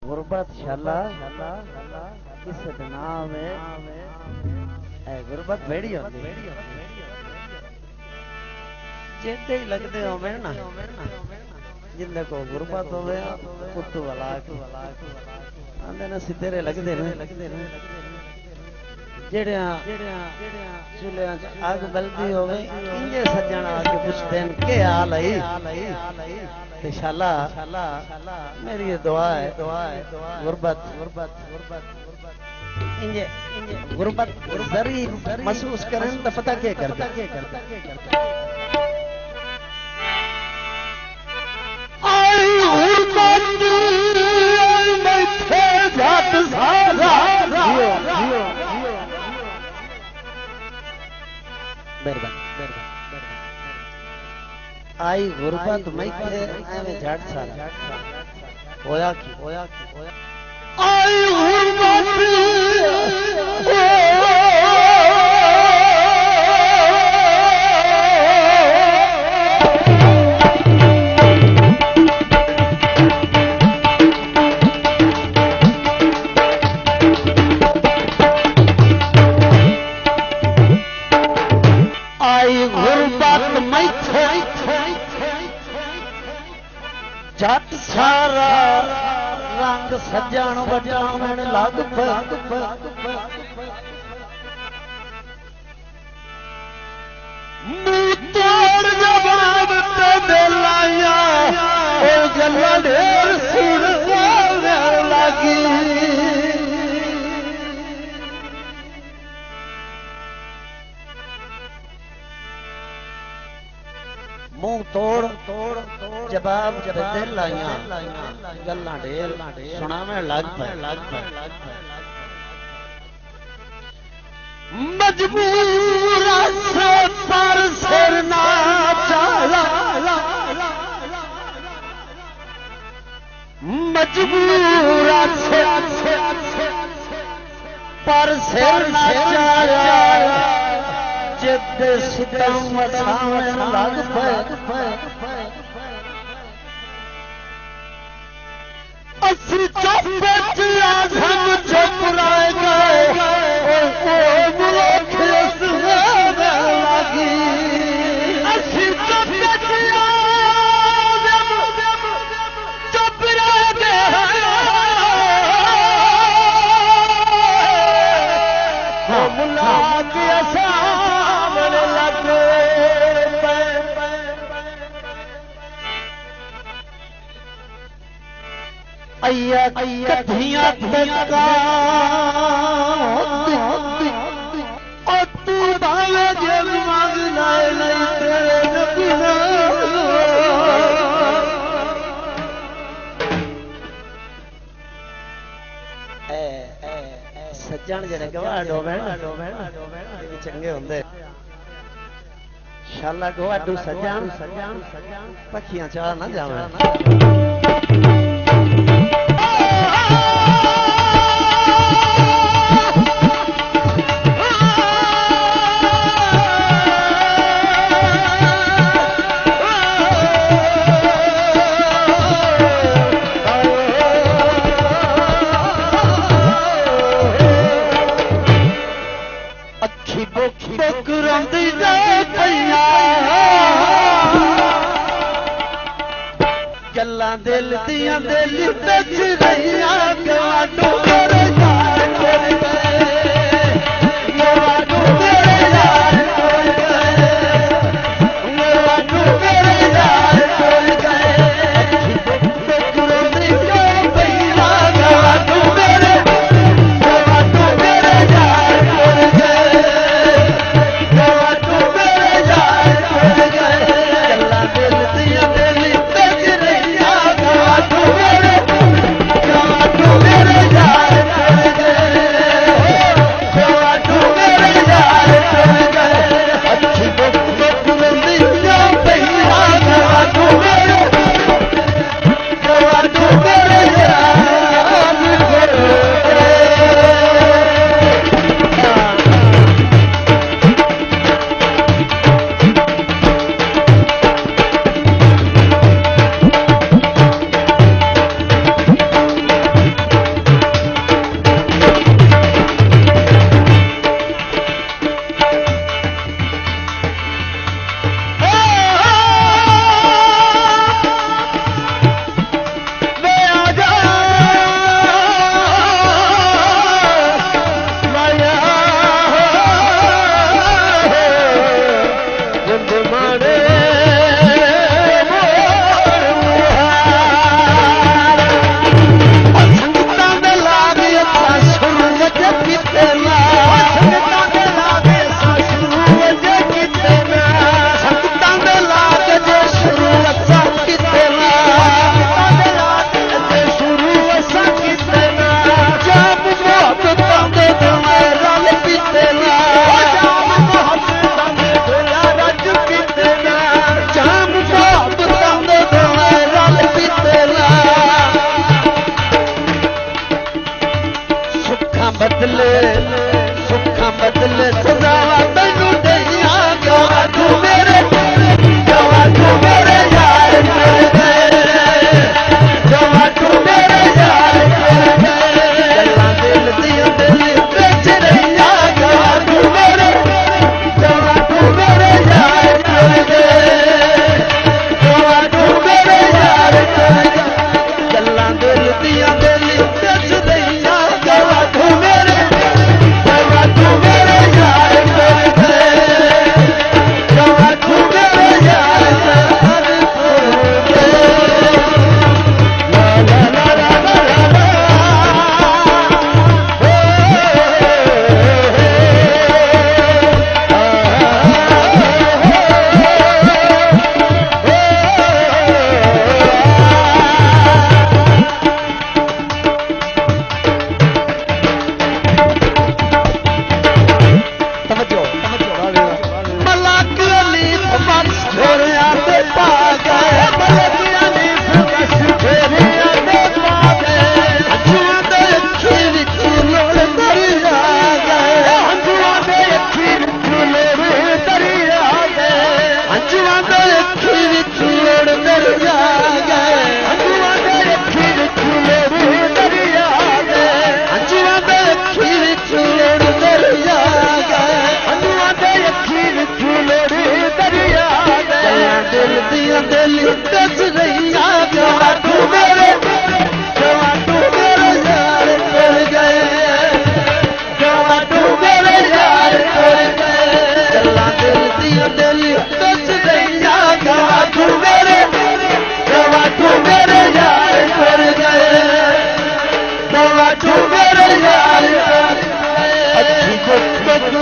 गुरबत शाला किस नाम है गुरबत भेड़ी होती जेते ही लगते हो मैं ना जिंदे को गुरबत हो गया पुत्तू वाला आंदे ना सितेरे लगते ने जेड़िया चूल्हे आग बलदी हो गई इंजे सज्जन आके पूछते हैं के हाल है ते शाला मेरी ये दुआ है गुरबत इंजे गुरबत जरी महसूस करें तो पता क्या करता आई गुरबत मैं थे जात सारा आई गुरबत मैं थे एवं झाड़ सारा होया की आई गुरबत जट सारा रंग सजन बजावन लग तोड़ जवाब ते लाया गला ढेर सुर लगी मुंह तोड़ जवाब दिल लाइया गल्ला ढेर सुनावे लग मजबूर से पर सिर ना चला मजबूर से पर सिर ना चला जिद सितम वसावन लग असि चुप आजम चुप रह गए लगी असि चुप चुप रह गए अय्या कथियां तका और तू भावे जब मांगना नहीं तेरे नबीना सज्जन जेड़े गवाह डोबे चंगे होंदे शाला गवाडू सज्जन पखियां चाह ना जावे गल्लां दिल दियां दिल बिच रहियां गवाडू मेरे यार कोई गवाडू मेरे यार कोई गवाडू मेरे यार कोई गवाडू मेरे यार गल्लां दिल दियां दिल बदले सुखा बदले सजावा तैनू दईया गवा तू मेरे यार कर दे गवा तू मेरे यार कर दे गल्लां दिल दियां दिल विच रहिया गवा तू मेरे यार कर दे गवा तू मेरे यार कर दे गल्लां दिल दियां दिल विच रहिया गवा तू मेरे यार कर दे गवा तू मेरे यार कर दे ला ला ला ला ला ला मलक अलीफ बख्श फेरिया ते पा गए मलक अलीफ बख्श फेरिया ते पा गए हंझुआं दे अखी विच लोड़ दरिया गए हंझुआं दे अखी विच लोड़ दरिया गए हंझुआं दे अखी विच लोड़ दरिया गए हंझुआं दे अखी विच लोड़ दरिया गए हंझुआं दे अखी विच लोड़ दरिया गए हंझुआं दे अखी विच लोड़ दरिया गए दिल दियां दिल दस रहिया गवा तू मेरे यार कर गए गवा तू मेरे यार कर गए गल्लां दिल दियां दिल दस रहिया गवा तू मेरे यार कर गए गवा तू मेरे यार कर गए अच्छी गुफ्तगू